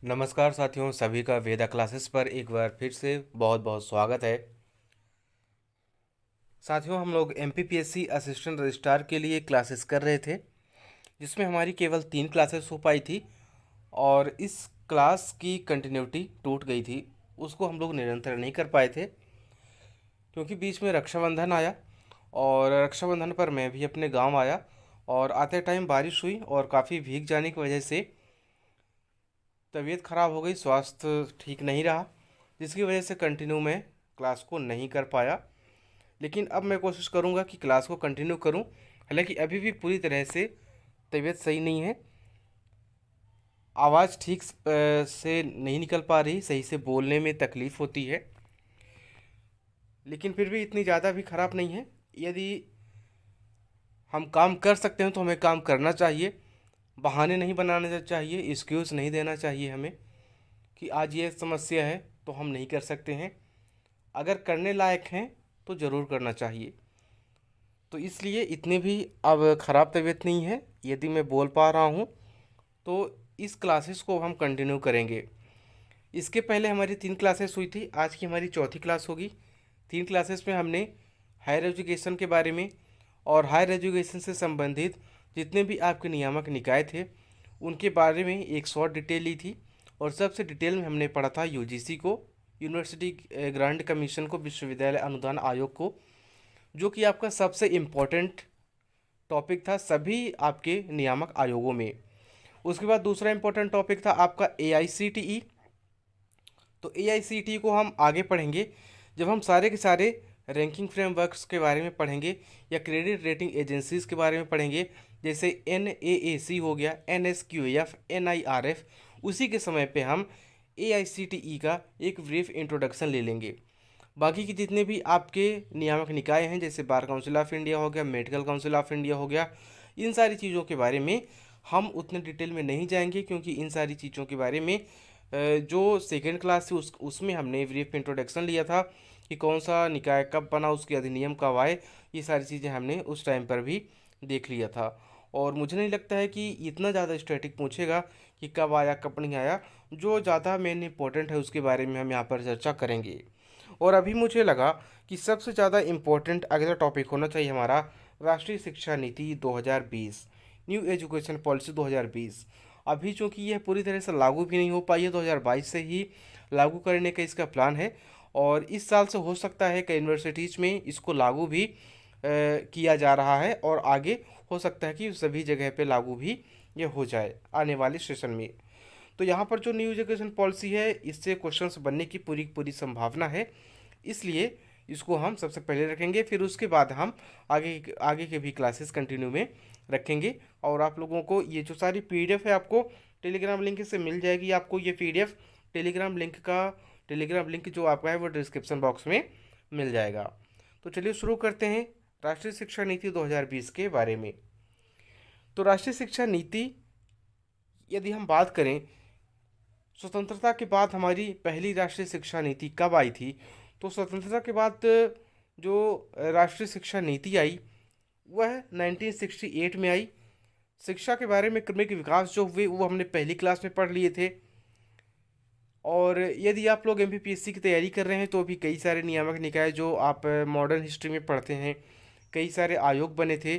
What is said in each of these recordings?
नमस्कार साथियों, सभी का वेदा क्लासेस पर एक बार फिर से बहुत बहुत स्वागत है। साथियों, हम लोग एमपीपीएससी असिस्टेंट रजिस्ट्रार के लिए क्लासेस कर रहे थे, जिसमें हमारी केवल 3 क्लासेस हो पाई थी और इस क्लास की कंटिन्यूटी टूट गई थी। उसको हम लोग निरंतर नहीं कर पाए थे क्योंकि बीच में रक्षाबंधन आया और रक्षाबंधन पर मैं भी अपने गांव आया और आते टाइम बारिश हुई और काफ़ी भीग जाने की वजह से तबीयत ख़राब हो गई, स्वास्थ्य ठीक नहीं रहा, जिसकी वजह से कंटिन्यू मैं क्लास को नहीं कर पाया। लेकिन अब मैं कोशिश करूँगा कि क्लास को कंटिन्यू करूँ। हालांकि अभी भी पूरी तरह से तबीयत सही नहीं है, आवाज़ ठीक से नहीं निकल पा रही, सही से बोलने में तकलीफ़ होती है, लेकिन फिर भी इतनी ज़्यादा भी ख़राब नहीं है। यदि हम काम कर सकते हैं तो हमें काम करना चाहिए, बहाने नहीं बनाने चाहिए, एक्सक्यूज़ नहीं देना चाहिए हमें कि आज ये समस्या है तो हम नहीं कर सकते हैं। अगर करने लायक हैं तो ज़रूर करना चाहिए। तो इसलिए इतनी भी अब ख़राब तबीयत नहीं है, यदि मैं बोल पा रहा हूँ तो इस क्लासेस को हम कंटिन्यू करेंगे। इसके पहले हमारी 3 क्लासेस हुई थी, आज की हमारी चौथी क्लास होगी। 3 क्लासेस में हमने हायर एजुकेशन के बारे में और हायर एजुकेशन से संबंधित जितने भी आपके नियामक निकाय थे उनके बारे में एक शॉर्ट डिटेल ली थी और सबसे डिटेल में हमने पढ़ा था यूजीसी को, यूनिवर्सिटी ग्रांट कमीशन को, विश्वविद्यालय अनुदान आयोग को, जो कि आपका सबसे इम्पोर्टेंट टॉपिक था सभी आपके नियामक आयोगों में। उसके बाद दूसरा इम्पोर्टेंट टॉपिक था आपका एआईसीटीई। तो एआईसीटीई को हम आगे पढ़ेंगे जब हम सारे के सारे रैंकिंग फ्रेमवर्क्स के बारे में पढ़ेंगे या क्रेडिट रेटिंग एजेंसीज के बारे में पढ़ेंगे, जैसे एनएएसी हो गया, एनएसक्यूएफ, एनआईआरएफ। उसी के समय पे हम एआईसीटीई का एक ब्रीफ इंट्रोडक्शन ले लेंगे। बाकी के जितने भी आपके नियामक निकाय हैं, जैसे बार काउंसिल ऑफ इंडिया हो गया, मेडिकल काउंसिल ऑफ इंडिया हो गया, इन सारी चीज़ों के बारे में हम उतने डिटेल में नहीं जाएंगे क्योंकि इन सारी चीज़ों के बारे में जो सेकेंड क्लास थी उसमें हमने ब्रीफ इंट्रोडक्शन लिया था कि कौन सा निकाय कब बना, उसके अधिनियम कब आए, ये सारी चीज़ें हमने उस टाइम पर भी देख लिया था। और मुझे नहीं लगता है कि इतना ज़्यादा स्टैटिक पूछेगा कि कब आया कब नहीं आया। जो ज़्यादा मेन इंपॉर्टेंट है उसके बारे में हम यहाँ पर चर्चा करेंगे। और अभी मुझे लगा कि सबसे ज़्यादा इम्पोर्टेंट अगला टॉपिक होना चाहिए हमारा राष्ट्रीय शिक्षा नीति 2020, न्यू एजुकेशन पॉलिसी 2020। अभी चूँकि यह पूरी तरह से लागू भी नहीं हो पाई है, 2022 से ही लागू करने का इसका प्लान है और इस साल से हो सकता है कई यूनिवर्सिटीज़ में इसको लागू भी किया जा रहा है और आगे हो सकता है कि सभी जगह पे लागू भी ये हो जाए आने वाले सेशन में। तो यहाँ पर जो न्यू एजुकेशन पॉलिसी है इससे क्वेश्चंस बनने की पूरी पूरी संभावना है, इसलिए इसको हम सबसे पहले रखेंगे, फिर उसके बाद हम आगे आगे के भी क्लासेस कंटिन्यू में रखेंगे। और आप लोगों को ये जो सारी पीडीएफ है आपको टेलीग्राम लिंक से मिल जाएगी। आपको ये पीडीएफ टेलीग्राम लिंक जो आपका है वो डिस्क्रिप्शन बॉक्स में मिल जाएगा। तो चलिए शुरू करते हैं राष्ट्रीय शिक्षा नीति 2020 के बारे में। तो राष्ट्रीय शिक्षा नीति यदि हम बात करें, स्वतंत्रता के बाद हमारी पहली राष्ट्रीय शिक्षा नीति कब आई थी, तो स्वतंत्रता के बाद जो राष्ट्रीय शिक्षा नीति आई वह 1968 में आई। शिक्षा के बारे में क्रमिक विकास जो हुए वो हमने पहली क्लास में पढ़ लिए थे। और यदि आप लोग एमपीपीएससी की तैयारी कर रहे हैं तो भी कई सारे नियामक निकाय जो आप मॉडर्न हिस्ट्री में पढ़ते हैं, कई सारे आयोग बने थे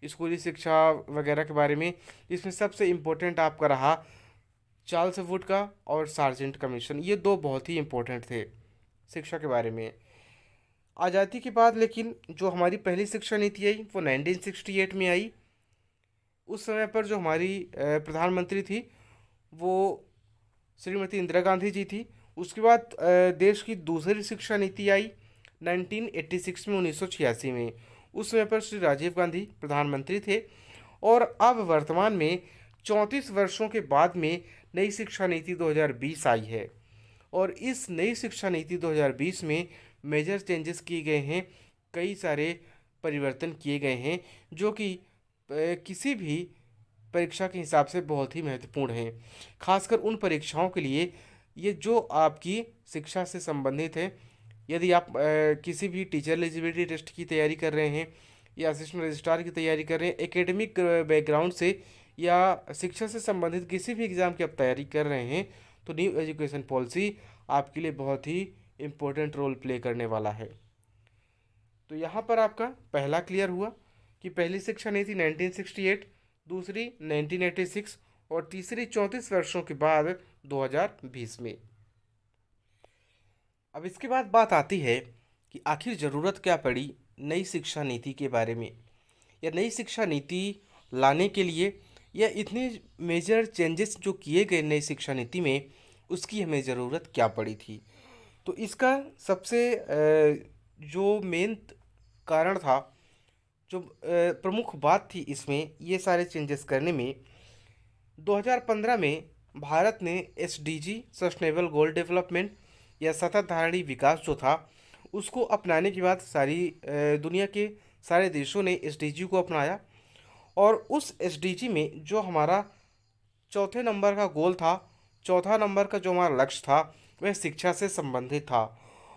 स्कूली शिक्षा वगैरह के बारे में। इसमें सबसे इम्पोर्टेंट आपका रहा चार्ल्स वुड का और सार्जेंट कमीशन, ये दो बहुत ही इम्पोर्टेंट थे शिक्षा के बारे में। आज़ादी के बाद लेकिन जो हमारी पहली शिक्षा नीति आई वो 1968 में आई। उस समय पर जो हमारी प्रधानमंत्री थी वो श्रीमती इंदिरा गांधी जी थी। उसके बाद देश की दूसरी शिक्षा नीति आई 1986 में, 1986 में। उस समय पर श्री राजीव गांधी प्रधानमंत्री थे। और अब वर्तमान में 34 वर्षों के बाद में नई शिक्षा नीति 2020 आई है और इस नई शिक्षा नीति 2020 में मेजर चेंजेस किए गए हैं, कई सारे परिवर्तन किए गए हैं जो कि किसी भी परीक्षा के हिसाब से बहुत ही महत्वपूर्ण हैं। खासकर उन परीक्षाओं के लिए ये जो आपकी शिक्षा से संबंधित है। यदि आप किसी भी टीचर एलिजिबिलिटी टेस्ट की तैयारी कर रहे हैं या असिस्टेंट रजिस्ट्रार की तैयारी कर रहे हैं, एकेडमिक बैकग्राउंड से या शिक्षा से संबंधित किसी भी एग्ज़ाम की आप तैयारी कर रहे हैं, तो न्यू एजुकेशन पॉलिसी आपके लिए बहुत ही इम्पोर्टेंट रोल प्ले करने वाला है। तो यहाँ पर आपका पहला क्लियर हुआ कि पहली शिक्षा नीति 1968, दूसरी 1986 और तीसरी 34 वर्षों के बाद 2020 में। अब इसके बाद बात आती है कि आखिर ज़रूरत क्या पड़ी नई शिक्षा नीति के बारे में, या नई शिक्षा नीति लाने के लिए, या इतने मेजर चेंजेस जो किए गए नई शिक्षा नीति में उसकी हमें ज़रूरत क्या पड़ी थी। तो इसका सबसे जो मेन कारण था, जो प्रमुख बात थी इसमें ये सारे चेंजेस करने में, 2015 में भारत ने एसडीजी सस्टेनेबल गोल डेवलपमेंट या सतत धारणी विकास जो था उसको अपनाने के बाद सारी दुनिया के सारे देशों ने एसडीजी को अपनाया। और उस एसडीजी में जो हमारा चौथे नंबर का गोल था, चौथा नंबर का जो हमारा लक्ष्य था वह शिक्षा से संबंधित था।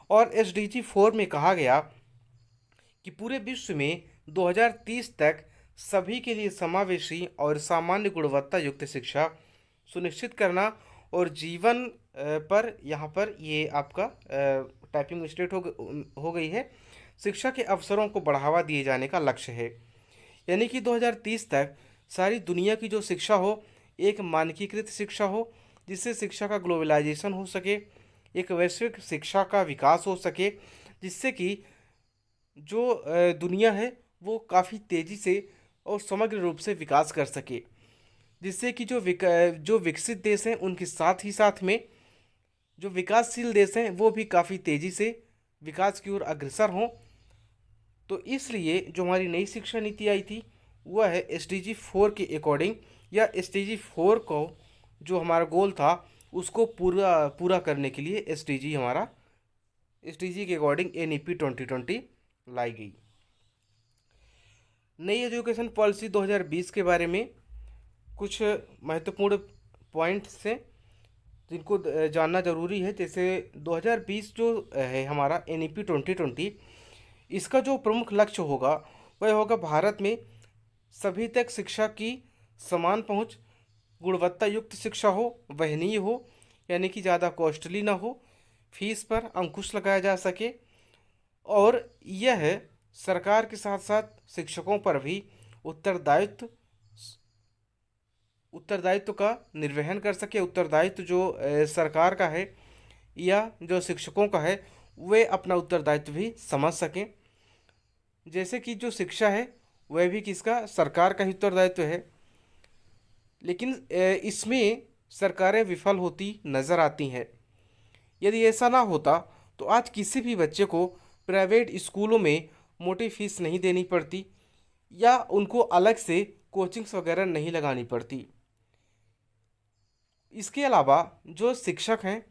और एसडीजी 4 में कहा गया कि पूरे विश्व में 2030 तक सभी के लिए समावेशी और सामान्य गुणवत्ता युक्त शिक्षा सुनिश्चित करना, और जीवन पर यहाँ पर ये आपका टाइपिंग मिस्टेक हो गई है, शिक्षा के अवसरों को बढ़ावा दिए जाने का लक्ष्य है। यानी कि 2030 तक सारी दुनिया की जो शिक्षा हो एक मानकीकृत शिक्षा हो, जिससे शिक्षा का ग्लोबलाइजेशन हो सके, एक वैश्विक शिक्षा का विकास हो सके, जिससे कि जो दुनिया है वो काफ़ी तेज़ी से और समग्र रूप से विकास कर सके, जिससे कि जो विकसित देश हैं उनके साथ ही साथ में जो विकासशील देश हैं वो भी काफ़ी तेज़ी से विकास की ओर अग्रसर हों। तो इसलिए जो हमारी नई शिक्षा नीति आई थी वह है एसडीजी 4 के अकॉर्डिंग, या एसडीजी 4 को जो हमारा गोल था उसको पूरा करने के लिए एसडीजी के अकॉर्डिंग एनईपी 2020 लाई गई। नई एजुकेशन पॉलिसी 2020 के बारे में कुछ महत्वपूर्ण पॉइंट्स हैं जिनको जानना ज़रूरी है। जैसे 2020 जो है हमारा एनईपी 2020, इसका जो प्रमुख लक्ष्य होगा वह होगा भारत में सभी तक शिक्षा की समान पहुंच, गुणवत्ता युक्त शिक्षा हो, वहनीय हो यानी कि ज़्यादा कॉस्टली ना हो, फीस पर अंकुश लगाया जा सके, और यह सरकार के साथ साथ शिक्षकों पर भी उत्तरदायित्व का निर्वहन कर सके। उत्तरदायित्व जो सरकार का है या जो शिक्षकों का है वे अपना उत्तरदायित्व भी समझ सकें। जैसे कि जो शिक्षा है वह भी किसका, सरकार का ही उत्तरदायित्व है, लेकिन इसमें सरकारें विफल होती नज़र आती हैं। यदि ऐसा ना होता तो आज किसी भी बच्चे को प्राइवेट स्कूलों में मोटी फीस नहीं देनी पड़ती, या उनको अलग से कोचिंग्स वगैरह नहीं लगानी पड़ती। इसके अलावा जो शिक्षक हैं,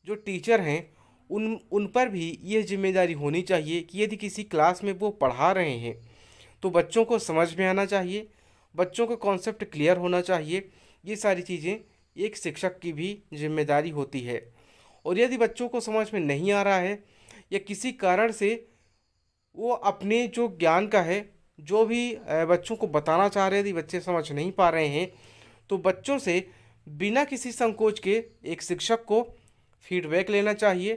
जो टीचर हैं, उन पर भी यह जिम्मेदारी होनी चाहिए कि यदि किसी क्लास में वो पढ़ा रहे हैं तो बच्चों को समझ में आना चाहिए, बच्चों को कॉन्सेप्ट क्लियर होना चाहिए। ये सारी चीज़ें एक शिक्षक की भी जिम्मेदारी होती है। और यदि बच्चों को समझ में नहीं आ रहा है या किसी कारण से वो अपने जो ज्ञान का है, जो भी बच्चों को बताना चाह रहे हैं, यदि बच्चे समझ नहीं पा रहे हैं तो बच्चों से बिना किसी संकोच के एक शिक्षक को फीडबैक लेना चाहिए,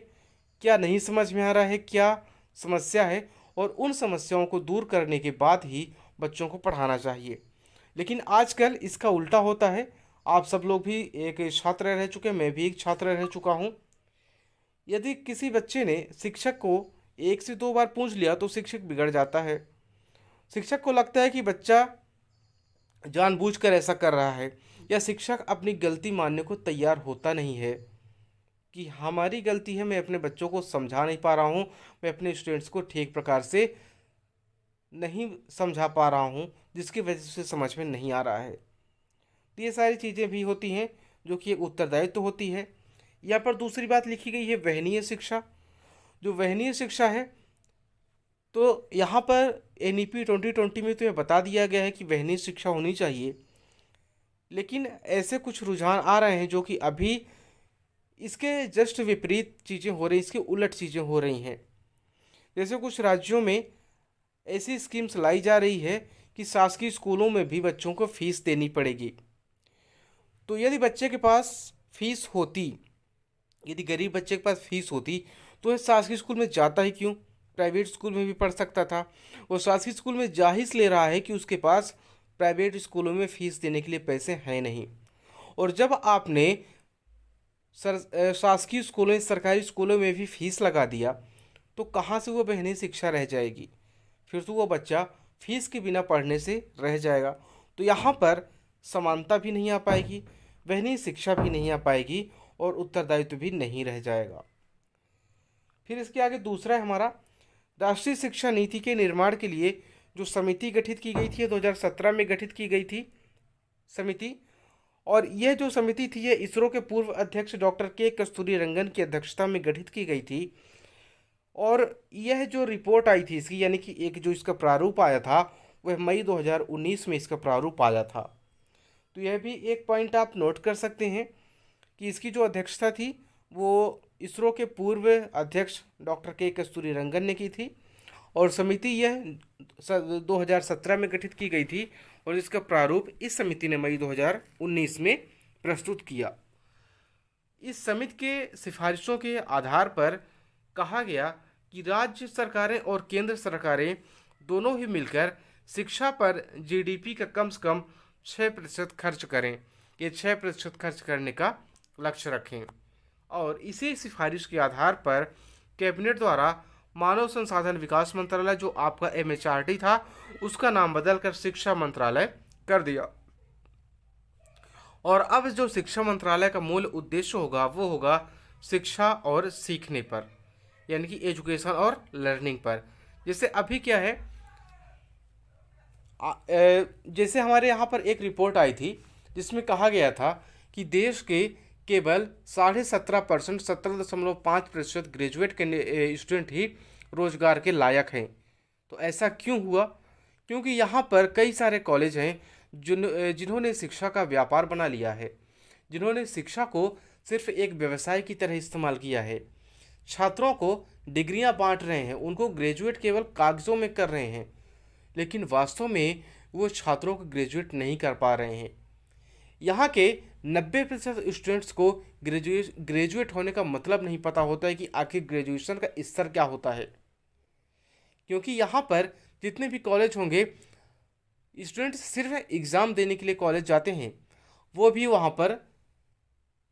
क्या नहीं समझ में आ रहा है, क्या समस्या है, और उन समस्याओं को दूर करने के बाद ही बच्चों को पढ़ाना चाहिए। लेकिन आजकल इसका उल्टा होता है। आप सब लोग भी एक छात्र रह चुके हैं, मैं भी एक छात्र रह चुका हूँ। यदि किसी बच्चे ने शिक्षक को 1 से 2 बार पूछ लिया तो शिक्षक बिगड़ जाता है। शिक्षक को लगता है कि बच्चा जानबूझकर ऐसा कर रहा है, या शिक्षक अपनी गलती मानने को तैयार होता नहीं है कि हमारी गलती है, मैं अपने बच्चों को समझा नहीं पा रहा हूँ, मैं अपने स्टूडेंट्स को ठीक प्रकार से नहीं समझा पा रहा हूँ, जिसकी वजह से समझ में नहीं आ रहा है। तो ये सारी चीज़ें भी होती हैं जो कि एक उत्तरदायित्व होती है। यहाँ पर दूसरी बात लिखी गई है वहनीय शिक्षा। जो वहनीय शिक्षा है तो यहाँ पर एनईपी 2020 में तो यह बता दिया गया है कि वहनीय शिक्षा होनी चाहिए, लेकिन ऐसे कुछ रुझान आ रहे हैं जो कि अभी इसके जस्ट विपरीत चीज़ें हो रही, इसके उलट चीज़ें हो रही हैं। जैसे कुछ राज्यों में ऐसी स्कीम्स लाई जा रही है कि शासकीय स्कूलों में भी बच्चों को फीस देनी पड़ेगी। तो यदि बच्चे के पास फीस होती यदि गरीब बच्चे के पास फीस होती तो वह शासकीय स्कूल में जाता ही क्यों, प्राइवेट स्कूल में भी पढ़ सकता था। वो शासकीय स्कूल में जा ही इसलिए रहा है कि उसके पास प्राइवेट स्कूलों में फीस देने के लिए पैसे हैं नहीं। और जब आपने शासकीय स्कूलों सरकारी स्कूलों में भी फीस लगा दिया तो कहाँ से वो बहनी शिक्षा रह जाएगी, फिर तो वो बच्चा फीस के बिना पढ़ने से रह जाएगा। तो यहाँ पर समानता भी नहीं आ पाएगी, बहनी शिक्षा भी नहीं आ पाएगी और उत्तरदायित्व भी नहीं रह जाएगा। फिर इसके आगे दूसरा है हमारा राष्ट्रीय शिक्षा नीति के निर्माण के लिए जो समिति गठित की गई थी, 2017 में गठित की गई थी समिति। और यह जो समिति थी यह इसरो के पूर्व अध्यक्ष डॉक्टर के कस्तूरी रंगन की अध्यक्षता में गठित की गई थी। और यह जो रिपोर्ट आई थी इसकी, यानी कि एक जो इसका प्रारूप आया था वह मई 2019 में इसका प्रारूप आया था। तो यह भी एक पॉइंट आप नोट कर सकते हैं कि इसकी जो अध्यक्षता थी वो इसरो के पूर्व अध्यक्ष डॉक्टर के कस्तूरी रंगन ने की थी। और समिति यह 2017 में गठित की गई थी और इसका प्रारूप इस समिति ने मई 2019 में प्रस्तुत किया। इस समिति के सिफारिशों के आधार पर कहा गया कि राज्य सरकारें और केंद्र सरकारें दोनों ही मिलकर शिक्षा पर जीडीपी का कम से कम 6% खर्च करें। ये 6% खर्च करने का लक्ष्य रखें। और इसी सिफारिश के आधार पर कैबिनेट द्वारा मानव संसाधन विकास मंत्रालय, जो आपका MHRD था, उसका नाम बदलकर शिक्षा मंत्रालय कर दिया। और अब जो शिक्षा मंत्रालय का मूल उद्देश्य होगा वो होगा शिक्षा और सीखने पर, यानी कि एजुकेशन और लर्निंग पर। जैसे अभी क्या है, जैसे हमारे यहाँ पर एक रिपोर्ट आई थी जिसमें कहा गया था कि देश के केवल 17.5%, 17.5% ग्रेजुएट स्टूडेंट ही रोजगार के लायक हैं। तो ऐसा क्यों हुआ? क्योंकि यहाँ पर कई सारे कॉलेज हैं जिन्होंने शिक्षा का व्यापार बना लिया है, जिन्होंने शिक्षा को सिर्फ एक व्यवसाय की तरह इस्तेमाल किया है। छात्रों को डिग्रियां बांट रहे हैं, उनको ग्रेजुएट केवल कागज़ों में कर रहे हैं, लेकिन वास्तव में वो छात्रों को ग्रेजुएट नहीं कर पा रहे हैं। यहाँ के 90% स्टूडेंट्स को ग्रेजुएट होने का मतलब नहीं पता होता है कि आखिर ग्रेजुएशन का स्तर क्या होता है। क्योंकि यहाँ पर जितने भी कॉलेज होंगे, स्टूडेंट्स सिर्फ एग्ज़ाम देने के लिए कॉलेज जाते हैं, वो भी वहाँ पर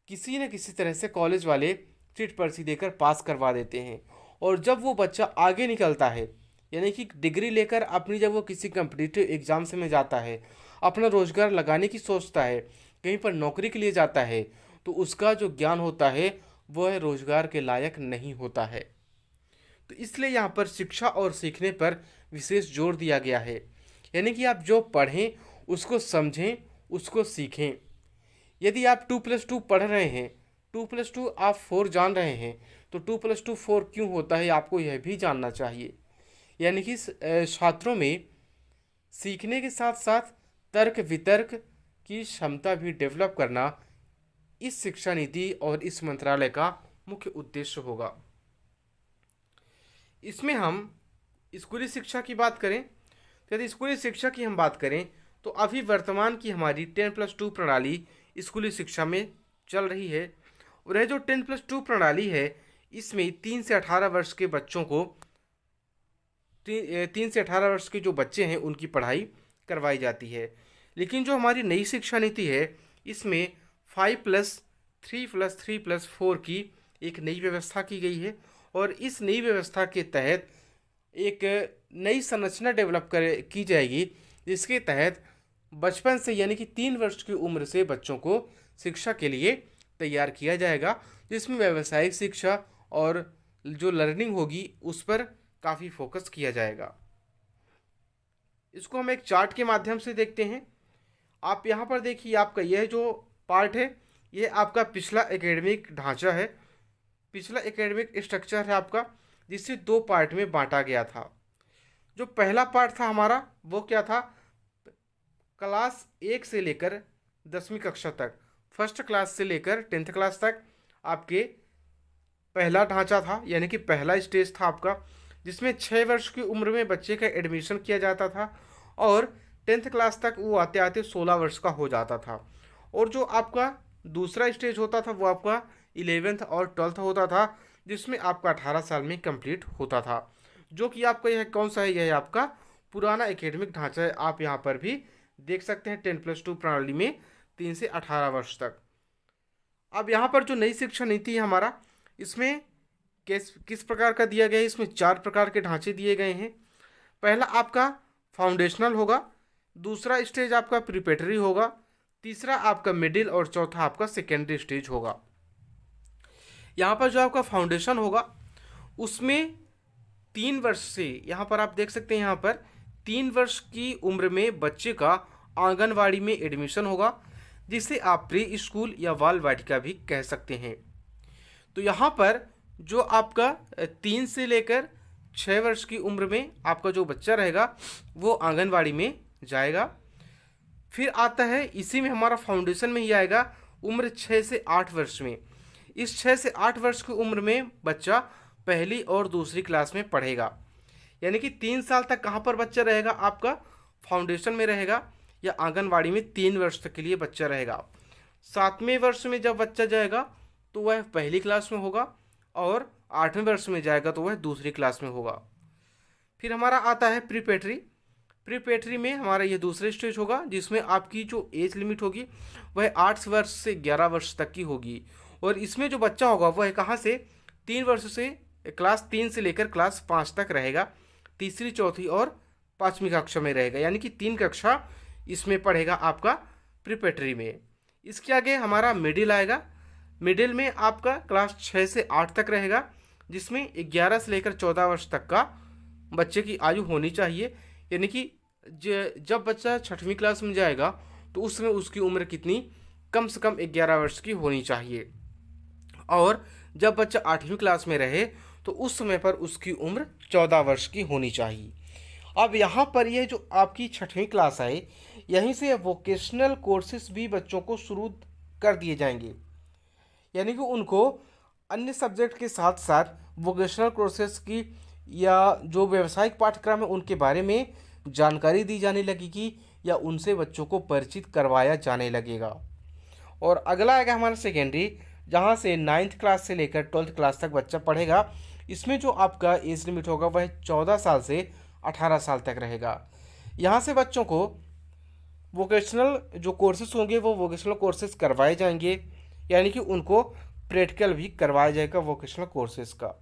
किसी न किसी तरह से कॉलेज वाले चिट पर्ची देकर पास करवा देते हैं। और जब वो बच्चा आगे निकलता है, यानी कि डिग्री लेकर अपनी, जब वो किसी कम्पिटिटिव एग्ज़ाम से में जाता है, अपना रोज़गार लगाने की सोचता है, कहीं पर नौकरी के लिए जाता है, तो उसका जो ज्ञान होता है वह रोज़गार के लायक नहीं होता है। तो इसलिए यहाँ पर शिक्षा और सीखने पर विशेष जोर दिया गया है, यानी कि आप जो पढ़ें उसको समझें, उसको सीखें। यदि आप 2+2 पढ़ रहे हैं, 2+2 आप 4 जान रहे हैं, तो 2+2 4 क्यों होता है आपको यह भी जानना चाहिए। यानी कि छात्रों में सीखने के साथ साथ तर्क वितर्क की क्षमता भी डेवलप करना इस शिक्षा नीति और इस मंत्रालय का मुख्य उद्देश्य होगा। इसमें हम स्कूली शिक्षा की बात करें, तो यदि स्कूली शिक्षा की हम बात करें तो अभी वर्तमान की हमारी 10+2 प्रणाली स्कूली शिक्षा में चल रही है। और यह जो 10+2 प्रणाली है, इसमें 3 से 18 वर्ष के बच्चों को 3 से 18 वर्ष के जो बच्चे हैं उनकी पढ़ाई करवाई जाती है। लेकिन जो हमारी नई शिक्षा नीति है, इसमें 5+3+3+4 की एक नई व्यवस्था की गई है। और इस नई व्यवस्था के तहत एक नई संरचना डेवलप की जाएगी, जिसके तहत बचपन से, यानी कि 3 वर्ष की उम्र से बच्चों को शिक्षा के लिए तैयार किया जाएगा, जिसमें व्यावसायिक शिक्षा और जो लर्निंग होगी उस पर काफ़ी फोकस किया जाएगा। इसको हम एक चार्ट के माध्यम से देखते हैं। आप यहाँ पर देखिए, आपका यह जो पार्ट है ये आपका पिछला एकेडमिक ढांचा है, पिछला एकेडमिक स्ट्रक्चर है आपका, जिसे 2 पार्ट में बांटा गया था। जो पहला पार्ट था हमारा वो क्या था, क्लास 1 से लेकर 10वीं कक्षा तक, फर्स्ट क्लास से लेकर 10th क्लास तक आपके पहला ढांचा था, यानी कि पहला स्टेज था आपका, जिसमें 6 वर्ष की उम्र में बच्चे का एडमिशन किया जाता था और 10th क्लास तक वो आते आते 16 वर्ष का हो जाता था। और जो आपका दूसरा स्टेज होता था वो आपका 11th और 12th होता था, जिसमें आपका 18 साल में कंप्लीट होता था। जो कि आपका यह कौन सा है, यह है आपका पुराना एकेडमिक ढांचा है। आप यहाँ पर भी देख सकते हैं 10+2 प्रणाली में 3 से 18 वर्ष तक। अब यहाँ पर जो नई शिक्षा नीति है हमारा, इसमें किस प्रकार का दिया गया है, इसमें 4 प्रकार के ढांचे दिए गए हैं। पहला आपका फाउंडेशनल होगा, दूसरा स्टेज आपका प्रिपरेटरी होगा, तीसरा आपका मिडिल और चौथा आपका सेकेंडरी स्टेज होगा। यहाँ पर जो आपका फाउंडेशन होगा उसमें 3 वर्ष से, यहाँ पर आप देख सकते हैं, यहाँ पर 3 वर्ष की उम्र में बच्चे का आंगनवाड़ी में एडमिशन होगा, जिसे आप प्री स्कूल या बाल वाटिका भी कह सकते हैं। तो यहाँ पर जो आपका 3 से लेकर 6 वर्ष की उम्र में आपका जो बच्चा रहेगा वो आंगनवाड़ी में जाएगा। फिर आता है, इसी में हमारा फाउंडेशन में ही आएगा, उम्र 6 से 8 वर्ष में। इस 6 से 8 वर्ष की उम्र में बच्चा पहली और दूसरी क्लास में पढ़ेगा। यानी कि 3 साल तक कहाँ पर बच्चा रहेगा, आपका फाउंडेशन में रहेगा या आंगनवाड़ी में 3 वर्ष तक के लिए बच्चा रहेगा। 7वें वर्ष में जब बच्चा जाएगा तो वह पहली क्लास में होगा, और 8वें वर्ष में जाएगा तो वह दूसरी क्लास में होगा। फिर हमारा आता है प्रीपेटरी। प्रीपेटरी में हमारा ये दूसरे स्टेज होगा, जिसमें आपकी जो एज लिमिट होगी वह 8 वर्ष से 11 वर्ष तक की होगी। और इसमें जो बच्चा होगा वह कहाँ से, 3 वर्ष से क्लास 3 से लेकर क्लास 5 तक रहेगा, तीसरी, चौथी और 5वीं कक्षा में रहेगा। यानी कि 3 कक्षा इसमें पढ़ेगा आपका प्रीपेटरी में। इसके आगे हमारा मिडिल आएगा। मिडिल में आपका क्लास 6 से 8 तक रहेगा, जिसमें 11 से लेकर 14 वर्ष तक का बच्चे की आयु होनी चाहिए। यानी कि जब बच्चा 6वीं क्लास में जाएगा तो उस समय उसकी उम्र कितनी, कम से कम 11 वर्ष की होनी चाहिए। और जब बच्चा 8वीं क्लास में रहे तो उस समय पर उसकी उम्र 14 वर्ष की होनी चाहिए। अब यहाँ पर यह जो आपकी 6वीं क्लास है, यहीं से वोकेशनल कोर्सेज भी बच्चों को शुरू कर दिए जाएंगे। यानी कि उनको अन्य सब्जेक्ट के साथ साथ वोकेशनल कोर्सेज की या जो व्यावसायिक पाठ्यक्रम है उनके बारे में जानकारी दी जाने लगेगी, या उनसे बच्चों को परिचित करवाया जाने लगेगा। और अगला आएगा हमारा सेकेंडरी, जहाँ से 9th क्लास से लेकर 12th क्लास तक बच्चा पढ़ेगा। इसमें जो आपका एज लिमिट होगा वह 14 साल से 18 साल तक रहेगा। यहाँ से बच्चों को वोकेशनल जो कोर्सेज होंगे वो वोकेशनल कोर्सेज करवाए जाएंगे, यानी कि उनको प्रैक्टिकल भी करवाया जाएगा वोकेशनल कोर्सेज का।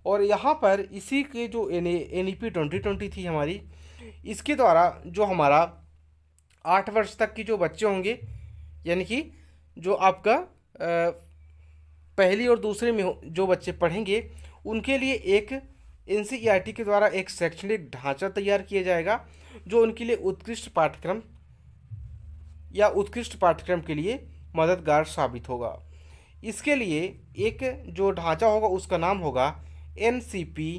और यहाँ पर इसी के जो NEP 2020 थी हमारी, इसके द्वारा जो हमारा 8 वर्ष तक की जो बच्चे होंगे, यानी कि जो आपका पहली और दूसरे में जो बच्चे पढ़ेंगे, उनके लिए एक NCERT के द्वारा एक शैक्षणिक ढांचा तैयार किया जाएगा, जो उनके लिए उत्कृष्ट पाठ्यक्रम के लिए मददगार साबित होगा। इसके लिए एक जो ढांचा होगा उसका नाम होगा NCPFECCE,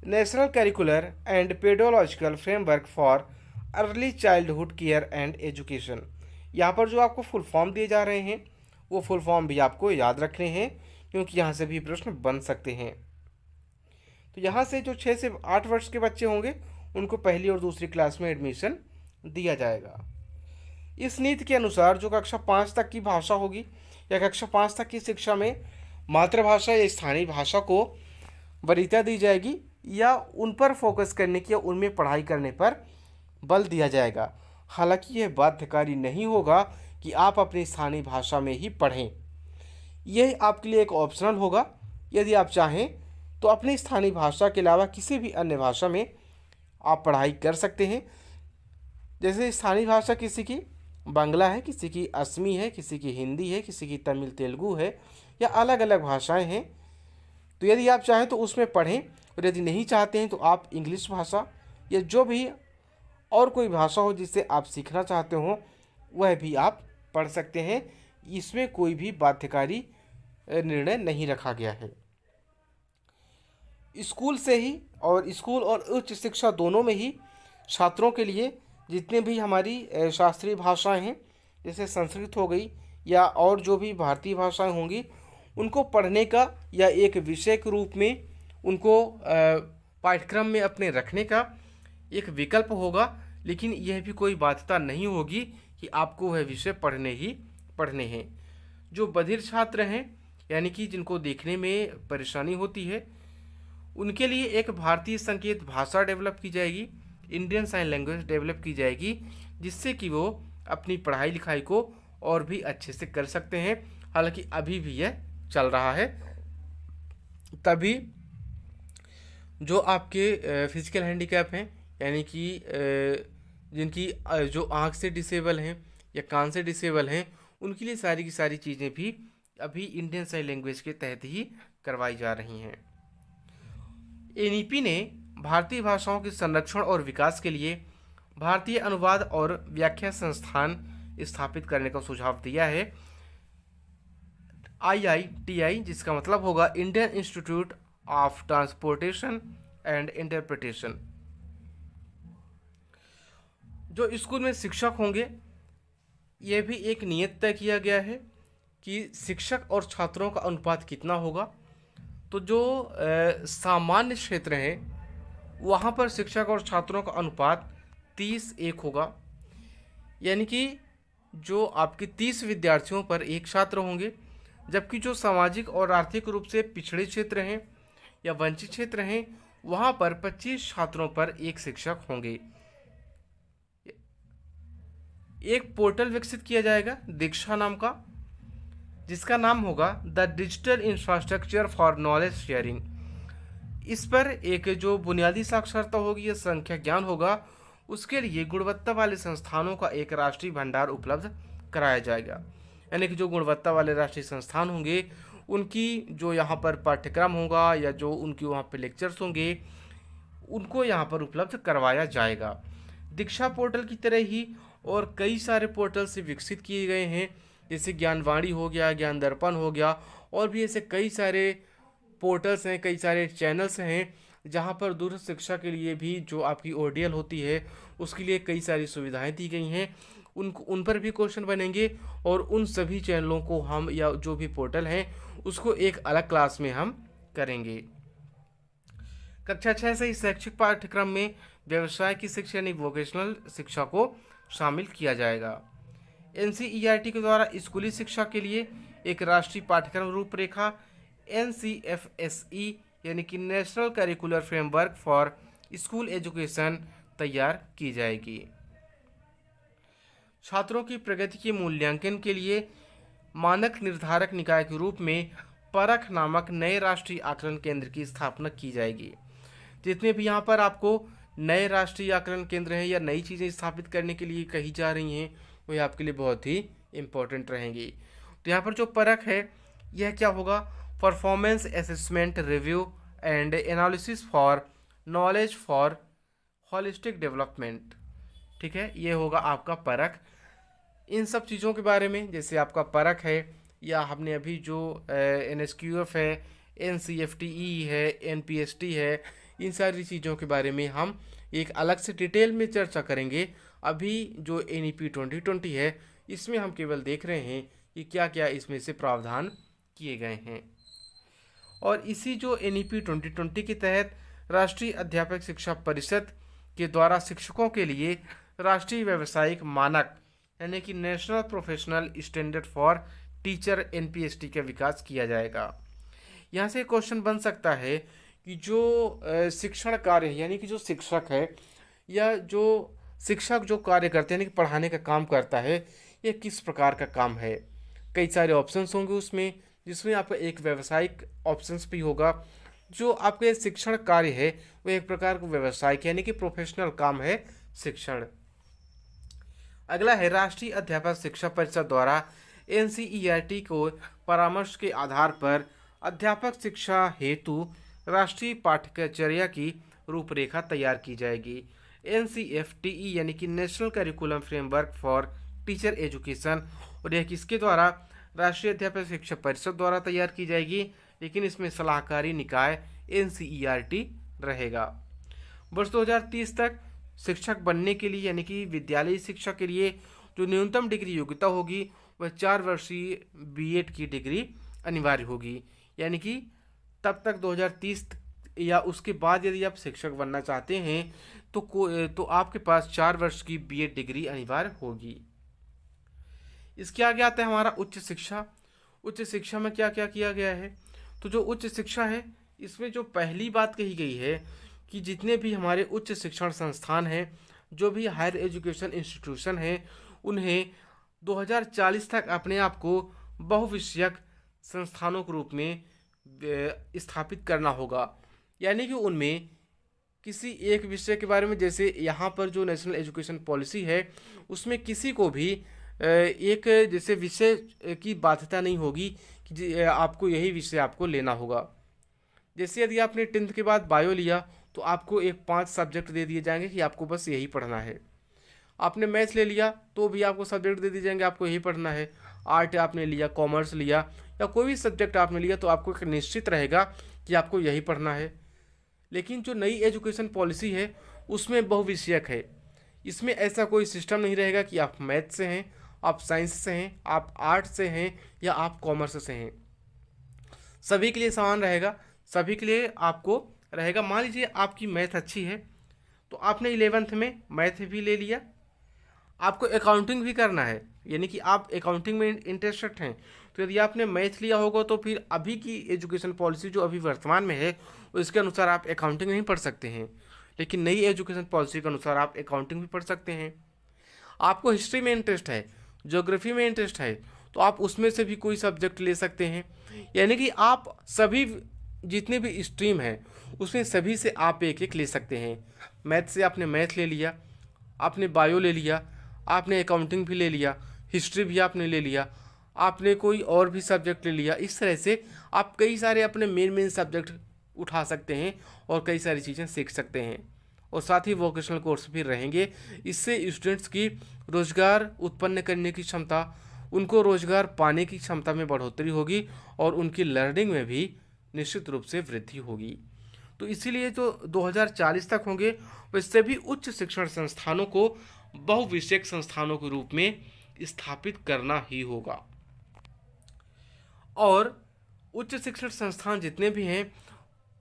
national curricular and pedological framework for early childhood care and education. यहाँ पर जो आपको फुल फॉर्म दिए जा रहे हैं वो फुल फॉर्म भी आपको याद रखने हैं, क्योंकि यहाँ से भी प्रश्न बन सकते हैं। तो यहाँ से जो 6 से 8 वर्ष के बच्चे होंगे उनको पहली और दूसरी क्लास में एडमिशन दिया जाएगा। इस नीति के अनुसार जो कक्षा 5 तक की भाषा होगी या कक्षा 5 तक की शिक्षा में मातृभाषा या स्थानीय भाषा को वरीयता दी जाएगी, या उन पर फोकस करने की या उनमें पढ़ाई करने पर बल दिया जाएगा। हालांकि यह बाध्यकारी नहीं होगा कि आप अपनी स्थानीय भाषा में ही पढ़ें। यह आपके लिए एक ऑप्शनल होगा। यदि आप चाहें तो अपनी स्थानीय भाषा के अलावा किसी भी अन्य भाषा में आप पढ़ाई कर सकते हैं। जैसे स्थानीय भाषा किसी की बांग्ला है, किसी की असमी है, किसी की हिंदी है, किसी की तमिल तेलुगु है, या अलग अलग भाषाएं हैं। तो यदि आप चाहें तो उसमें पढ़ें, और यदि नहीं चाहते हैं तो आप इंग्लिश भाषा या जो भी और कोई भाषा हो जिससे आप सीखना चाहते हो वह भी आप पढ़ सकते हैं। इसमें कोई भी बाध्यकारी निर्णय नहीं रखा गया है। स्कूल से ही और स्कूल और उच्च शिक्षा दोनों में ही छात्रों के लिए जितने भी हमारी शास्त्रीय भाषाएं हैं, जैसे संस्कृत हो गई या और जो भी भारतीय भाषाएं होंगी, उनको पढ़ने का या एक विषय के रूप में उनको पाठ्यक्रम में अपने रखने का एक विकल्प होगा। लेकिन यह भी कोई बाध्यता नहीं होगी कि आपको वह विषय पढ़ने ही पढ़ने हैं। जो बधिर छात्र हैं, यानी कि जिनको देखने में परेशानी होती है, उनके लिए एक भारतीय संकेत भाषा डेवलप की जाएगी, इंडियन साइन लैंग्वेज डेवलप की जाएगी, जिससे कि वो अपनी पढ़ाई लिखाई को और भी अच्छे से कर सकते हैं। हालांकि अभी भी यह चल रहा है। तभी जो आपके फिजिकल हैंडीकैप हैं, यानी कि जिनकी जो आँख से डिसेबल हैं या कान से डिसेबल हैं, उनके लिए सारी की सारी चीज़ें भी अभी इंडियन साइन लैंग्वेज के तहत ही करवाई जा रही हैं। एनईपी ने भारतीय भाषाओं के संरक्षण और विकास के लिए भारतीय अनुवाद और व्याख्या संस्थान स्थापित करने का सुझाव दिया है, IITI, जिसका मतलब होगा Indian institute of transportation and interpretation. जो स्कूल में शिक्षक होंगे, यह भी एक नियत तय किया गया है कि शिक्षक और छात्रों का अनुपात कितना होगा। तो जो सामान्य क्षेत्र हैं, वहाँ पर शिक्षक और छात्रों का अनुपात 30:1 होगा, यानी कि जो आपके 30 विद्यार्थियों पर एक छात्र होंगे, जबकि जो सामाजिक और आर्थिक रूप से पिछड़े क्षेत्र हैं या वंचित क्षेत्र हैं, वहाँ पर 25 छात्रों पर एक शिक्षक होंगे। एक पोर्टल विकसित किया जाएगा दीक्षा नाम का, जिसका नाम होगा the digital infrastructure for knowledge sharing. इस पर एक जो बुनियादी साक्षरता होगी या संख्या ज्ञान होगा, उसके लिए गुणवत्ता वाले संस्थानों का एक राष्ट्रीय भंडार उपलब्ध कराया जाएगा। यानी कि जो गुणवत्ता वाले राष्ट्रीय संस्थान होंगे, उनकी जो यहाँ पर पाठ्यक्रम होगा या जो उनकी वहाँ पे लेक्चर्स होंगे, उनको यहाँ पर उपलब्ध करवाया जाएगा। दीक्षा पोर्टल की तरह ही और कई सारे पोर्टल से विकसित किए गए हैं, जैसे ज्ञानवाणी हो गया, ज्ञान दर्पण हो गया, और भी ऐसे कई सारे पोर्टल्स हैं, कई सारे चैनल्स हैं, जहाँ पर दूर शिक्षा के लिए भी जो आपकी ओडीएल होती है, उसके लिए कई सारी सुविधाएं दी गई हैं। उन पर भी क्वेश्चन बनेंगे, और उन सभी चैनलों को हम या जो भी पोर्टल हैं उसको एक अलग क्लास में हम करेंगे। कक्षा 6 से इस शैक्षिक पाठ्यक्रम में व्यवसाय की शिक्षा यानी वोकेशनल शिक्षा को शामिल किया जाएगा। NCERT के द्वारा स्कूली शिक्षा के लिए एक राष्ट्रीय पाठ्यक्रम रूपरेखा NCFSE यानी कि national curricular framework for school education तैयार की जाएगी। छात्रों की प्रगति के मूल्यांकन के लिए मानक निर्धारक निकाय के रूप में परख नामक नए राष्ट्रीय आकलन केंद्र की स्थापना की जाएगी। जितने भी यहाँ पर आपको नए राष्ट्रीय आकलन केंद्र हैं या नई चीज़ें स्थापित करने के लिए कही जा रही हैं, वो आपके लिए बहुत ही इम्पोर्टेंट रहेंगी। तो यहाँ पर जो परख है, यह क्या होगा? Performance assessment review and analysis for knowledge for holistic development. ठीक है, ये होगा आपका परख। इन सब चीज़ों के बारे में, जैसे आपका परख है, या हमने अभी जो NSQF है, NCFTE है, NPST है, इन सारी चीज़ों के बारे में हम एक अलग से डिटेल में चर्चा करेंगे। अभी जो NEP 2020 है, इसमें हम केवल देख रहे हैं कि क्या क्या इसमें से प्रावधान किए गए हैं। और इसी जो NEP 2020 के तहत राष्ट्रीय अध्यापक शिक्षा परिषद के द्वारा शिक्षकों के लिए राष्ट्रीय व्यावसायिक मानक यानी कि national professional standard for teacher NPST का विकास किया जाएगा। यहाँ से क्वेश्चन बन सकता है कि जो शिक्षण कार्य यानी कि जो शिक्षक है या जो शिक्षक जो कार्य करते हैं यानी कि पढ़ाने का काम करता है, ये किस प्रकार का काम है। कई सारे ऑप्शंस होंगे उसमें, जिसमें आपका एक व्यावसायिक ऑप्शंस भी होगा। जो आपके शिक्षण कार्य है वो एक प्रकार का व्यवसायिक यानी कि प्रोफेशनल काम है शिक्षण। अगला है राष्ट्रीय अध्यापक शिक्षा परिषद द्वारा NCERT को परामर्श के आधार पर अध्यापक शिक्षा हेतु राष्ट्रीय पाठ्यचर्या की रूपरेखा तैयार की जाएगी। NCFTE यानी कि national curriculum framework for teacher education, और यह किसके द्वारा? राष्ट्रीय अध्यापक शिक्षा परिषद द्वारा तैयार की जाएगी, लेकिन इसमें सलाहकारी निकाय NCERT रहेगा। वर्ष 2030 तक शिक्षक बनने के लिए यानी कि विद्यालयी शिक्षा के लिए जो न्यूनतम डिग्री योग्यता होगी वह 4 वर्षीय B.Ed की डिग्री अनिवार्य होगी। यानी कि तब तक 2030 या उसके बाद यदि आप शिक्षक बनना चाहते हैं तो आपके पास 4 वर्ष की B.Ed डिग्री अनिवार्य होगी। इसके आगे आता है हमारा उच्च शिक्षा। उच्च शिक्षा में क्या क्या किया गया है, तो जो उच्च शिक्षा है इसमें जो पहली बात कही गई है कि जितने भी हमारे उच्च शिक्षण संस्थान हैं, जो भी हायर एजुकेशन इंस्टीट्यूशन हैं, उन्हें 2040 तक अपने आप को बहुविषयक संस्थानों के रूप में स्थापित करना होगा। यानी कि उनमें किसी एक विषय के बारे में, जैसे यहाँ पर जो नेशनल एजुकेशन पॉलिसी है उसमें किसी को भी एक जैसे विषय की बाध्यता नहीं होगी कि आपको यही विषय आपको लेना होगा। जैसे यदि आपने 10th के बाद बायो लिया तो आपको एक 5 सब्जेक्ट दे दिए जाएंगे कि आपको बस यही पढ़ना है। आपने मैथ्स ले लिया तो भी आपको सब्जेक्ट दे दिए जाएंगे, आपको यही पढ़ना है। आर्ट आपने लिया, कॉमर्स लिया या कोई भी सब्जेक्ट आपने लिया तो आपको एक निश्चित रहेगा कि आपको यही पढ़ना है। लेकिन जो नई एजुकेशन पॉलिसी है उसमें बहुविषयक है। इसमें ऐसा कोई सिस्टम नहीं रहेगा कि आप मैथ से हैं, आप साइंस से हैं, आप आर्ट से हैं या आप कॉमर्स से हैं। सभी के लिए समान रहेगा, सभी के लिए आपको रहेगा। मान लीजिए आपकी मैथ अच्छी है तो आपने 11th में मैथ भी ले लिया, आपको अकाउंटिंग भी करना है, यानी कि आप अकाउंटिंग में इंटरेस्टेड हैं, तो यदि आपने मैथ लिया होगा तो फिर अभी की एजुकेशन पॉलिसी जो अभी वर्तमान में है उसके अनुसार आप अकाउंटिंग नहीं पढ़ सकते हैं, लेकिन नई एजुकेशन पॉलिसी के अनुसार आप अकाउंटिंग भी पढ़ सकते हैं। आपको हिस्ट्री में इंटरेस्ट है, ज्योग्राफी में इंटरेस्ट है, तो आप उसमें से भी कोई सब्जेक्ट ले सकते हैं। यानी कि आप सभी जितने भी स्ट्रीम हैं उसमें सभी से आप एक एक ले सकते हैं। मैथ से आपने मैथ ले लिया, आपने बायो ले लिया, आपने अकाउंटिंग भी ले लिया, हिस्ट्री भी आपने ले लिया, आपने कोई और भी सब्जेक्ट ले लिया। इस तरह से आप कई सारे अपने मेन सब्जेक्ट उठा सकते हैं और कई सारी चीज़ें सीख सकते हैं। और साथ ही वोकेशनल कोर्स भी रहेंगे। इससे स्टूडेंट्स की रोज़गार उत्पन्न करने की क्षमता, उनको रोज़गार पाने की क्षमता में बढ़ोतरी होगी और उनकी लर्निंग में भी निश्चित रूप से वृद्धि होगी। तो इसीलिए जो 2040 तक होंगे वैसे भी उच्च शिक्षण संस्थानों को बहुविषयक संस्थानों के रूप में स्थापित करना ही होगा। और उच्च शिक्षण संस्थान जितने भी हैं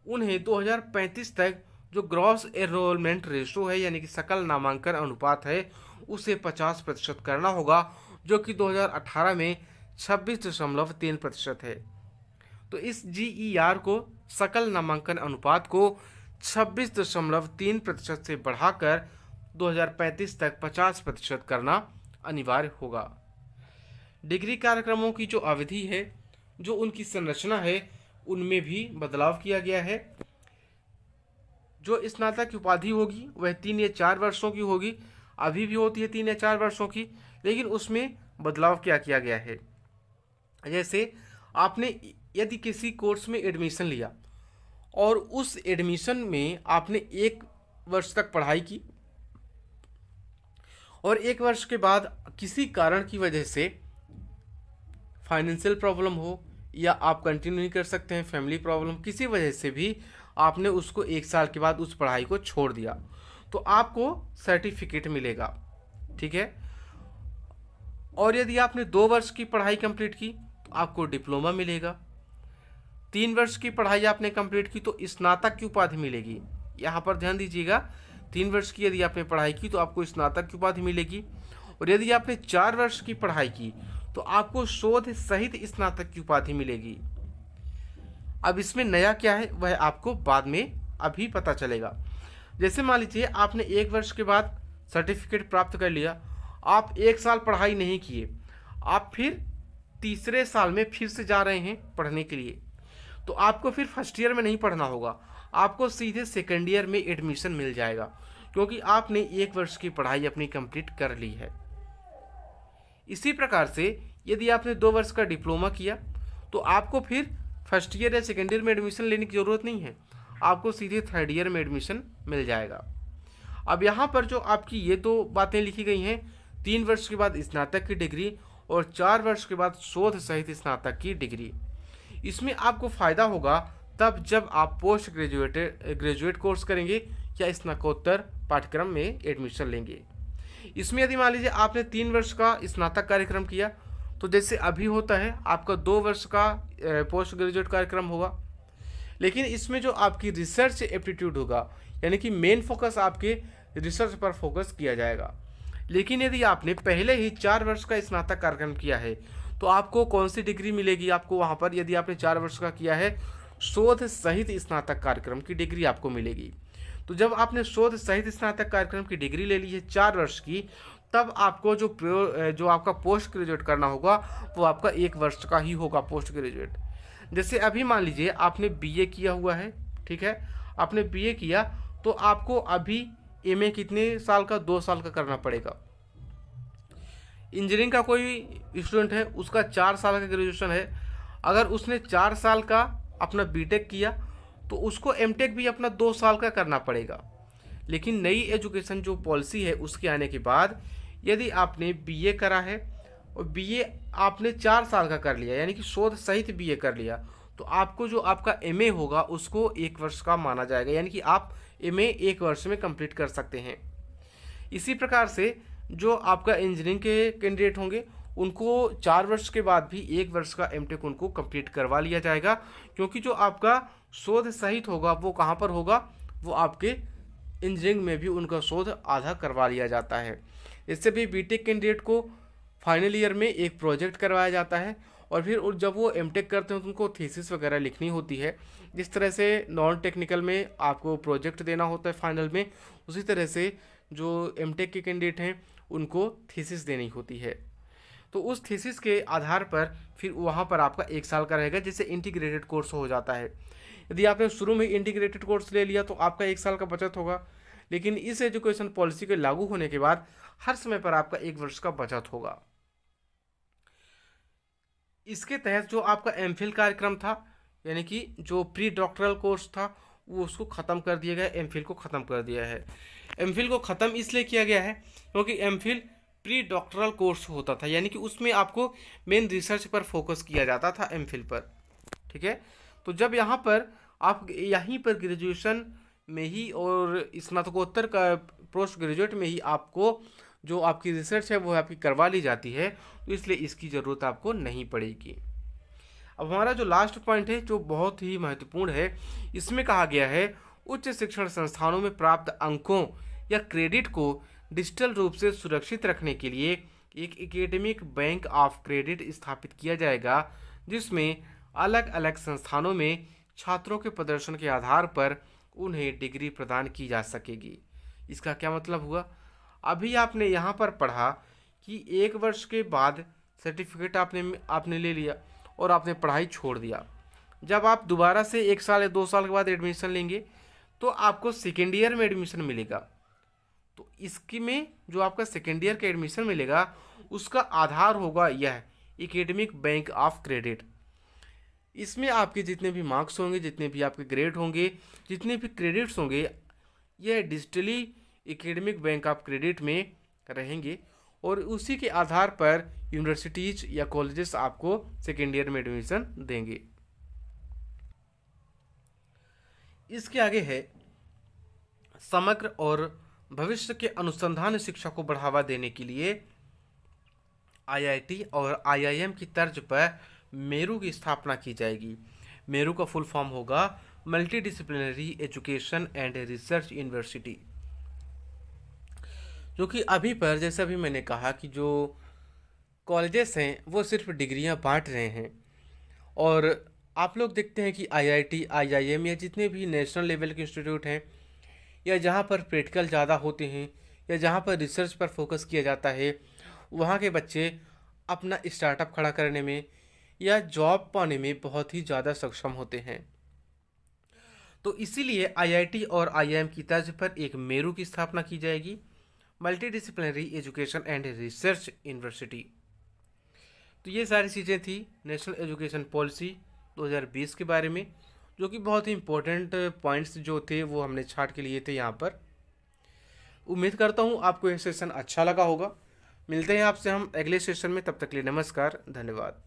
उन्हें 2035 तक जो ग्रॉस एनरोलमेंट रेशो है, यानी कि सकल नामांकन अनुपात है, उसे 50% करना होगा, जो कि 2018 में 26.3% है। तो इस GER को, सकल नामांकन अनुपात को 26.3% से बढ़ाकर 2035 तक 50% करना अनिवार्य होगा। डिग्री कार्यक्रमों की जो अवधि है, जो उनकी संरचना है, उनमें भी बदलाव किया गया है। जो स्नातक की उपाधि होगी वह 3 या 4 वर्षों की होगी, अभी भी होती है 3 या 4 वर्षों की, लेकिन उसमें बदलाव क्या किया गया है। जैसे आपने यदि किसी कोर्स में एडमिशन लिया और उस एडमिशन में आपने 1 वर्ष तक पढ़ाई की और 1 वर्ष के बाद किसी कारण की वजह से फाइनेंशियल प्रॉब्लम हो या आप कंटिन्यू नहीं कर सकते हैं, फैमिली प्रॉब्लम, किसी वजह से भी आपने उसको 1 साल के बाद उस पढ़ाई को छोड़ दिया, तो आपको सर्टिफिकेट मिलेगा, ठीक है। और यदि आपने 2 वर्ष की पढ़ाई कंप्लीट की तो आपको डिप्लोमा मिलेगा। 3 वर्ष की पढ़ाई आपने कंप्लीट की तो स्नातक की उपाधि मिलेगी। यहाँ पर ध्यान दीजिएगा, 3 वर्ष की यदि आपने पढ़ाई की तो आपको स्नातक की उपाधि मिलेगी, और यदि आपने 4 वर्ष की पढ़ाई की तो आपको शोध सहित स्नातक की उपाधि मिलेगी। अब इसमें नया क्या है वह आपको बाद में अभी पता चलेगा। जैसे मान लीजिए आपने 1 वर्ष के बाद सर्टिफिकेट प्राप्त कर लिया, आप 1 साल पढ़ाई नहीं किए, आप फिर तीसरे साल में फिर से जा रहे हैं पढ़ने के लिए, तो आपको फिर फर्स्ट ईयर में नहीं पढ़ना होगा, आपको सीधे सेकेंड ईयर में एडमिशन मिल जाएगा, क्योंकि आपने 1 वर्ष की पढ़ाई अपनी कंप्लीट कर ली है। इसी प्रकार से यदि आपने 2 वर्ष का डिप्लोमा किया तो आपको फिर फर्स्ट ईयर या सेकेंड ईयर में एडमिशन लेने की ज़रूरत नहीं है, आपको सीधे 3rd ईयर में एडमिशन मिल जाएगा। अब यहाँ पर जो आपकी ये 2 बातें लिखी गई हैं, 3 वर्ष के बाद स्नातक की डिग्री और 4 वर्ष के बाद शोध सहित स्नातक की डिग्री, इसमें आपको फ़ायदा होगा तब जब आप पोस्ट ग्रेजुएट कोर्स करेंगे या स्नातकोत्तर पाठ्यक्रम में एडमिशन लेंगे। इसमें यदि मान लीजिए आपने 3 वर्ष का स्नातक कार्यक्रम किया तो जैसे अभी होता है आपका 2 वर्ष का पोस्ट ग्रेजुएट कार्यक्रम होगा, लेकिन इसमें जो आपकी रिसर्च एप्टीट्यूड होगा, यानी कि मेन फोकस आपके रिसर्च पर फोकस किया जाएगा। लेकिन यदि आपने पहले ही 4 वर्ष का स्नातक कार्यक्रम किया है तो आपको कौन सी डिग्री मिलेगी आपको वहाँ पर? यदि आपने 4 वर्ष का किया है, शोध सहित स्नातक कार्यक्रम की डिग्री आपको मिलेगी। तो जब आपने शोध सहित स्नातक कार्यक्रम की डिग्री ले ली है 4 वर्ष की, तब आपको जो आपका पोस्ट ग्रेजुएट करना होगा वो आपका 1 वर्ष का ही होगा पोस्ट ग्रेजुएट। जैसे अभी मान लीजिए आपने बीए किया हुआ है, ठीक है, आपने बीए किया तो आपको अभी एमए कितने साल का? 2 साल का करना पड़ेगा। इंजीनियरिंग का कोई स्टूडेंट है, उसका 4 साल का ग्रेजुएशन है, अगर उसने 4 साल का अपना बीटेक किया तो उसको एमटेक भी अपना 2 साल का करना पड़ेगा। लेकिन नई एजुकेशन जो पॉलिसी है उसके आने के बाद यदि आपने बीए करा है और बीए आपने 4 साल का कर लिया, यानी कि शोध सहित बीए कर लिया, तो आपको जो आपका एमए होगा उसको 1 वर्ष का माना जाएगा, यानी कि आप एमए 1 वर्ष में कंप्लीट कर सकते हैं। इसी प्रकार से जो आपका इंजीनियरिंग के कैंडिडेट होंगे उनको 4 वर्ष के बाद भी 1 वर्ष का एमटेक उनको कंप्लीट करवा लिया जाएगा, क्योंकि जो आपका शोध सहित होगा वो कहाँ पर होगा? वो आपके इंजीनियरिंग में भी उनका शोध आधा करवा लिया जाता है। इससे भी बीटेक कैंडिडेट को फाइनल ईयर में एक प्रोजेक्ट करवाया जाता है और फिर जब वो एमटेक करते हैं तो उनको थीसिस वगैरह लिखनी होती है। जिस तरह से नॉन टेक्निकल में आपको प्रोजेक्ट देना होता है फाइनल में, उसी तरह से जो एमटेक के कैंडिडेट हैं उनको थीसिस देनी होती है। तो उस थीसिस के आधार पर फिर वहाँ पर आपका 1 साल का रहेगा, जिससे इंटीग्रेटेड कोर्स हो जाता है। यदि आपने शुरू में इंटीग्रेटेड कोर्स ले लिया तो आपका 1 साल का बचत होगा, लेकिन इस एजुकेशन पॉलिसी के लागू होने के बाद हर समय पर आपका 1 वर्ष का बचत होगा। इसके तहत जो आपका एमफिल कार्यक्रम था, यानी कि जो प्री डॉक्टरल कोर्स था, वो उसको ख़त्म कर दिया गया, एमफिल को ख़त्म कर दिया है। एमफिल को ख़त्म इसलिए किया गया है क्योंकि एमफिल प्री डॉक्टरल कोर्स होता था, यानी कि उसमें आपको मेन रिसर्च पर फोकस किया जाता था एमफिल पर, ठीक है। तो जब यहाँ पर आप यहीं पर ग्रेजुएशन में ही और स्नातकोत्तर का पोस्ट ग्रेजुएट में ही आपको जो आपकी रिसर्च है वो आपकी करवा ली जाती है, तो इसलिए इसकी ज़रूरत आपको नहीं पड़ेगी। अब हमारा जो लास्ट पॉइंट है जो बहुत ही महत्वपूर्ण है, इसमें कहा गया है उच्च शिक्षण संस्थानों में प्राप्त अंकों या क्रेडिट को डिजिटल रूप से सुरक्षित रखने के लिए एक एकेडमिक बैंक ऑफ क्रेडिट स्थापित किया जाएगा, जिसमें अलग अलग संस्थानों में छात्रों के प्रदर्शन के आधार पर उन्हें डिग्री प्रदान की जा सकेगी। इसका क्या मतलब हुआ? अभी आपने यहाँ पर पढ़ा कि 1 वर्ष के बाद सर्टिफिकेट आपने ले लिया और आपने पढ़ाई छोड़ दिया। जब आप दोबारा से 1 साल या 2 साल के बाद एडमिशन लेंगे तो आपको सेकेंड ईयर में एडमिशन मिलेगा। तो इसकी में जो आपका सेकेंड ईयर का एडमिशन मिलेगा उसका आधार होगा यह एकेडमिक बैंक ऑफ क्रेडिट। इसमें आपके जितने भी मार्क्स होंगे, जितने भी आपके ग्रेड होंगे, जितने भी क्रेडिट्स होंगे, यह digitally academic bank of credit में रहेंगे और उसी के आधार पर यूनिवर्सिटीज या कॉलेजेस आपको सेकेंड ईयर में एडमिशन देंगे। इसके आगे है समग्र और भविष्य के अनुसंधान शिक्षा को बढ़ावा देने के लिए आईआईटी और आईआईएम की तर्ज पर मेरू की स्थापना की जाएगी। मेरू का फुल फॉर्म होगा multi disciplinary education and research university. जो कि अभी पर जैसे अभी मैंने कहा कि जो कॉलेजेस हैं वो सिर्फ डिग्रियां बांट रहे हैं और आप लोग देखते हैं कि आईआईटी, आईआईएम या जितने भी नेशनल लेवल के इंस्टीट्यूट हैं या जहाँ पर प्रैक्टिकल ज़्यादा होते हैं या जहाँ पर रिसर्च पर फोकस किया जाता है, वहाँ के बच्चे अपना स्टार्टअप खड़ा करने में या जॉब पाने में बहुत ही ज़्यादा सक्षम होते हैं। तो इसीलिए आईआईटी और आईआईएम की तर्ज पर एक मेरू की स्थापना की जाएगी, multi disciplinary education and research university. तो ये सारी चीज़ें थी नेशनल एजुकेशन पॉलिसी 2020 के बारे में, जो कि बहुत ही इम्पोर्टेंट पॉइंट्स जो थे वो हमने छाट के लिए थे यहाँ पर। उम्मीद करता हूँ आपको यह सेशन अच्छा लगा होगा। मिलते हैं आपसे हम अगले सेशन में, तब तक के लिए नमस्कार, धन्यवाद।